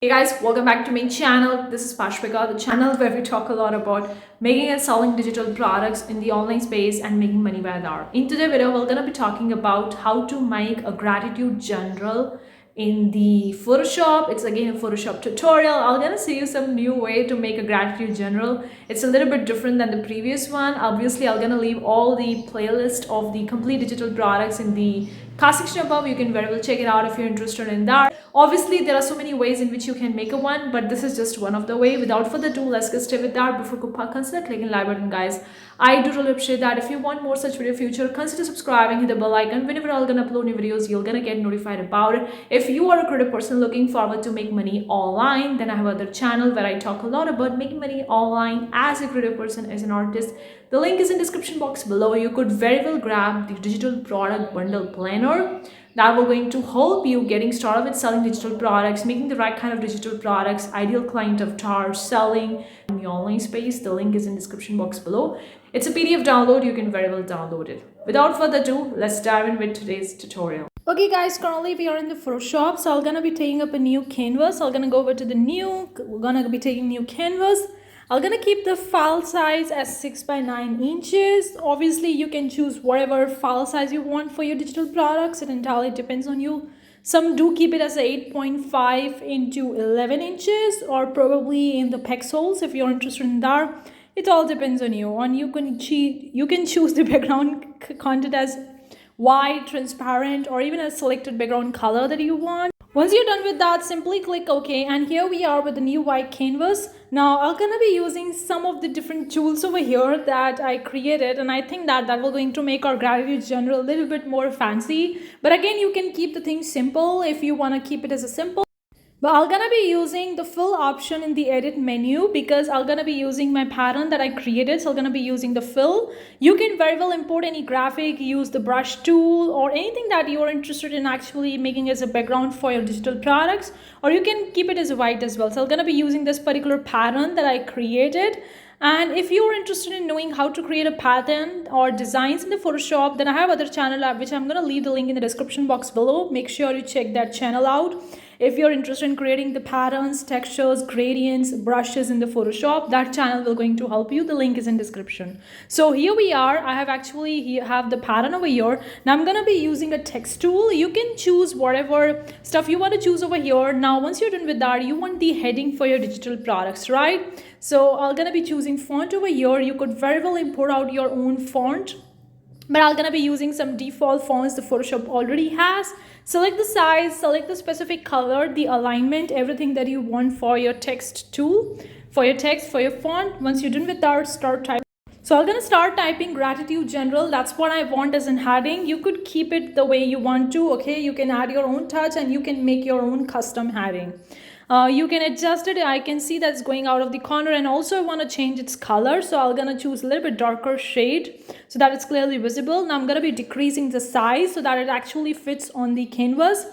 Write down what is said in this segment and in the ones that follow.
Hey guys, welcome back to my channel. This is Pashvika, the channel where we talk a lot about making and selling digital products in the online space and making money by the hour. In today's video, we're gonna be talking about how to make a gratitude journal in the Photoshop. It's again a Photoshop tutorial. I'm gonna show you some new way to make a gratitude journal. It's a little bit different than the previous one. Obviously, I'm gonna leave all the playlist of the complete digital products in the card section above. You can very well check it out if you're interested in that. Obviously, there are so many ways in which you can make a one, but this is just one of the way. Without further ado, let's get started with that. Before consider clicking like button, guys. I do really appreciate that. If you want more such video future, consider subscribing, hit the bell icon. Whenever I'm gonna upload new videos, you're gonna get notified about it. If you are a creative person looking forward to make money online, then I have another channel where I talk a lot about making money online as a creative person, as an artist. The link is in description box below. You could very well grab the digital product bundle planner that will going to help you getting started with selling digital products, making the right kind of digital products, ideal client avatar, selling in the online space. The link is in description box below. It's a PDF download. You can very well download it. Without further ado, let's dive in with today's tutorial. Okay guys, currently we are in the Photoshop, so I'm gonna be taking up a new canvas. I'm gonna go over to the new, we're gonna be taking new canvas. I'm gonna keep the file size as 6 by 9 inches. Obviously, you can choose whatever file size you want for your digital products. It entirely depends on you. Some do keep it as 8.5 into 11 inches, or probably in the pixels if you're interested in that. It all depends on you. And you can choose the background content as white, transparent, or even a selected background color that you want. Once you're done with that, simply click OK, and here we are with the new white canvas. Now I'm gonna be using some of the different tools over here that I created, and I think that will going to make our gratitude journal a little bit more fancy. But again, you can keep the thing simple if you want to keep it as a simple. But I'm gonna be using the fill option in the edit menu because I'm gonna be using my pattern that I created. So I'm gonna be using the fill. You can very well import any graphic, use the brush tool or anything that you're interested in actually making as a background for your digital products, or you can keep it as a white as well. So I'm gonna be using this particular pattern that I created. And if you're interested in knowing how to create a pattern or designs in the Photoshop, then I have other channel which I'm gonna leave the link in the description box below. Make sure you check that channel out. If you're interested in creating the patterns, textures, gradients, brushes in the Photoshop, that channel will going to help you. The link is in description. So here we are. I have actually have the pattern over here. Now I'm gonna be using a text tool. You can choose whatever stuff you want to choose over here. Now once you're done with that, you want the heading for your digital products, right? So I'm gonna be choosing font over here. You could very well import out your own font, but I'm gonna be using some default fonts the Photoshop already has. Select the size, select the specific color, the alignment, everything that you want for your text tool, for your text, for your font. Once you're done with that, start typing. So I'm gonna start typing gratitude general. That's what I want as an heading. You could keep it the way you want to, okay? You can add your own touch and you can make your own custom heading. You can adjust it. I can see that's going out of the corner, and also I want to change its color, so I'm gonna choose a little bit darker shade so that it's clearly visible. Now I'm gonna be decreasing the size so that it actually fits on the canvas.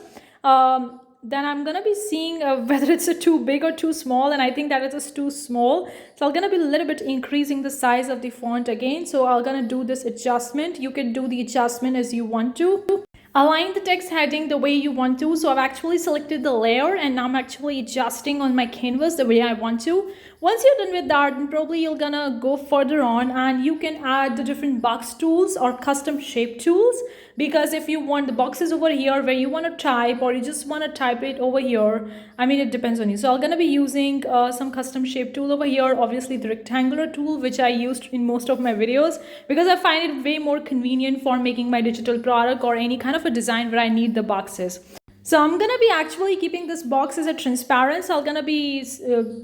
Then I'm gonna be seeing whether it's too big or too small, and I think that it is too small, so I'm gonna be a little bit increasing the size of the font again. So I'm gonna do this adjustment. You can do the adjustment as you want to. Align the text heading the way you want to. So I've actually selected the layer, and now I'm actually adjusting on my canvas the way I want to. Once you're done with that, then probably you're gonna go further on and you can add the different box tools or custom shape tools, because if you want the boxes over here where you want to type, or you just want to type it over here, I mean, it depends on you. So I'm gonna be using some custom shape tool over here, obviously the rectangular tool which I used in most of my videos, because I find it way more convenient for making my digital product or any kind of a design where I need the boxes. So I'm gonna be actually keeping this box as a transparent. So I'm gonna be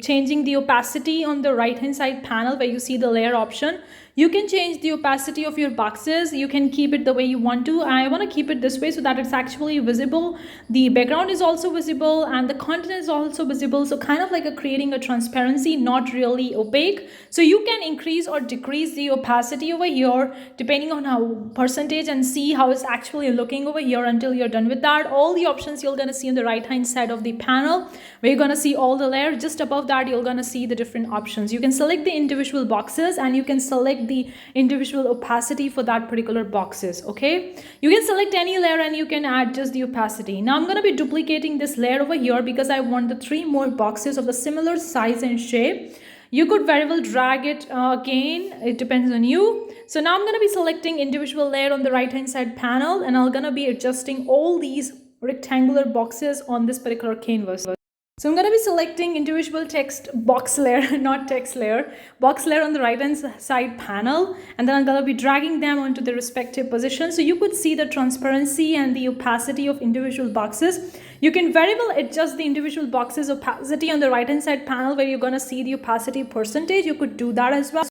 changing the opacity on the right hand side panel where you see the layer option. You can change the opacity of your boxes. You can keep it the way you want to. I want to keep it this way so that it's actually visible. The background is also visible and the content is also visible. So kind of like creating a transparency, not really opaque. So you can increase or decrease the opacity over here depending on how percentage, and see how it's actually looking over here until you're done with that. All the options you're going to see on the right hand side of the panel where you're going to see all the layers. Just above that, you're going to see the different options. You can select the individual boxes and you can select select the individual opacity for that particular boxes. Okay, you can select any layer and you can add just the opacity. Now I'm going to be duplicating this layer over here because I want the 3 more boxes of the similar size and shape. You could very well drag it again, it depends on you. So now I'm going to be selecting individual layer on the right hand side panel, and I'm going to be adjusting all these rectangular boxes on this particular canvas. So I'm going to be selecting individual text box layer, not text layer, box layer on the right hand side panel, and then I'm going to be dragging them onto the respective positions. So you could see the transparency and the opacity of individual boxes. You can very well adjust the individual boxes opacity on the right hand side panel where you're going to see the opacity percentage. You could do that as well.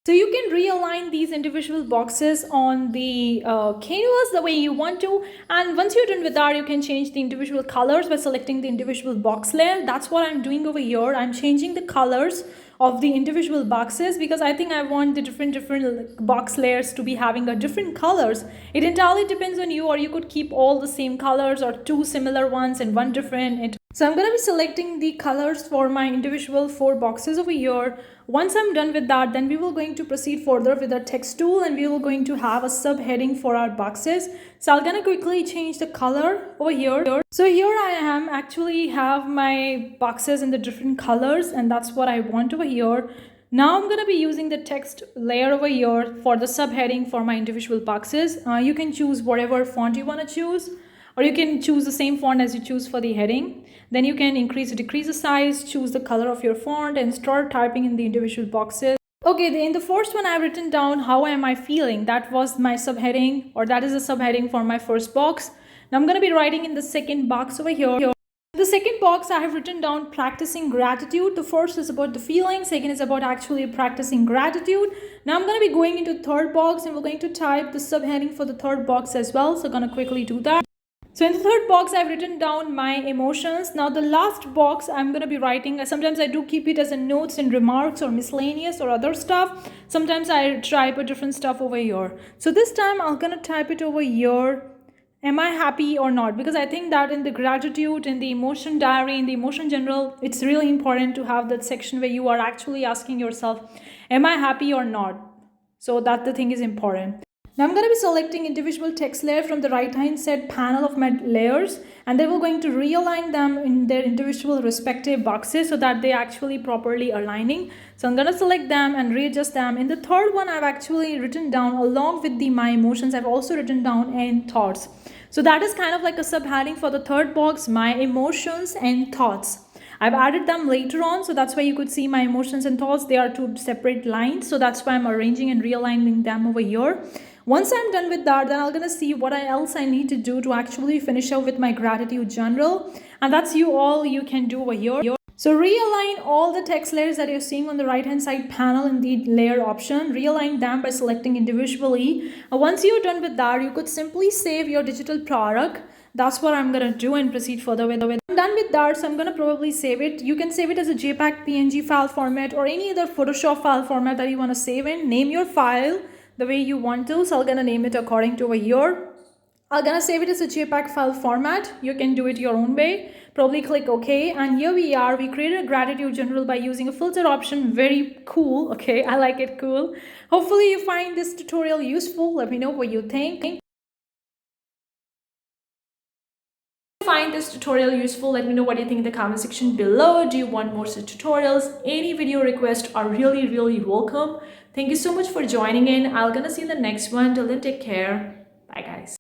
So you can realign these individual boxes on the canvas the way you want to. And once you're done with that, you can change the individual colors by selecting the individual box layer. That's what I'm doing over here. I'm changing the colors of the individual boxes because I think I want the different box layers to be having a different colors. It entirely depends on you, or you could keep all the same colors or 2 similar ones and 1 different. So I'm going to be selecting the colors for my individual 4 boxes over here. Once I'm done with that, then we will going to proceed further with our text tool, and we will going to have a subheading for our boxes. So I'm going to quickly change the color over here. So here I am actually have my boxes in the different colors, and that's what I want over here. Now I'm going to be using the text layer over here for the subheading for my individual boxes. You can choose whatever font you want to choose, or you can choose the same font as you choose for the heading. Then you can increase or decrease the size, choose the color of your font, and start typing in the individual boxes. Okay, in the first one I've written down how am I feeling. That was my subheading, or that is a subheading for my first box. Now I'm going to be writing in the second box over here. The second box I have written down practicing gratitude. The first is about the feeling, second is about actually practicing gratitude. Now I'm going to be going into the third box, and we're going to type the subheading for the third box as well. So I'm going to quickly do that. So in the third box, I've written down my emotions. Now the last box I'm going to be writing, sometimes I do keep it as a notes and remarks or miscellaneous or other stuff. Sometimes I type a different stuff over here. So this time I'm going to type it over here. Am I happy or not? Because I think that in the gratitude, in the emotion diary, in the emotion journal, it's really important to have that section where you are actually asking yourself, am I happy or not? So that the thing is important. Now I'm going to be selecting individual text layer from the right hand side panel of my layers, and then we're going to realign them in their individual respective boxes so that they actually properly aligning. So I'm going to select them and readjust them. In the third one, I've actually written down along with my emotions, I've also written down and thoughts. So that is kind of like a subheading for the third box, my emotions and thoughts. I've added them later on, so that's why you could see my emotions and thoughts. They are 2 separate lines, so that's why I'm arranging and realigning them over here. Once I'm done with that, then I'm going to see what else I need to do to actually finish up with my gratitude journal. And that's all you can do over here. So realign all the text layers that you're seeing on the right hand side panel in the layer option. Realign them by selecting individually. Once you're done with that, you could simply save your digital product. That's what I'm going to do and proceed further with. I'm done with that, so I'm going to probably save it. You can save it as a JPEG, PNG file format, or any other Photoshop file format that you want to save in. Name your file the way you want to. So I'm going to name it according to over here. I'm going to save it as a JPEG file format. You can do it your own way. Probably click OK. And here we are. We created a gratitude journal by using a filter option. Very cool. Okay, I like it cool. Hopefully you find this tutorial useful. Let me know what you think. Find this tutorial useful, let me know what you think in the comment section below. Do you want more such tutorials? Any video requests are really welcome. Thank you so much for joining in. I'm gonna see you in the next one. Till then, take care. Bye guys.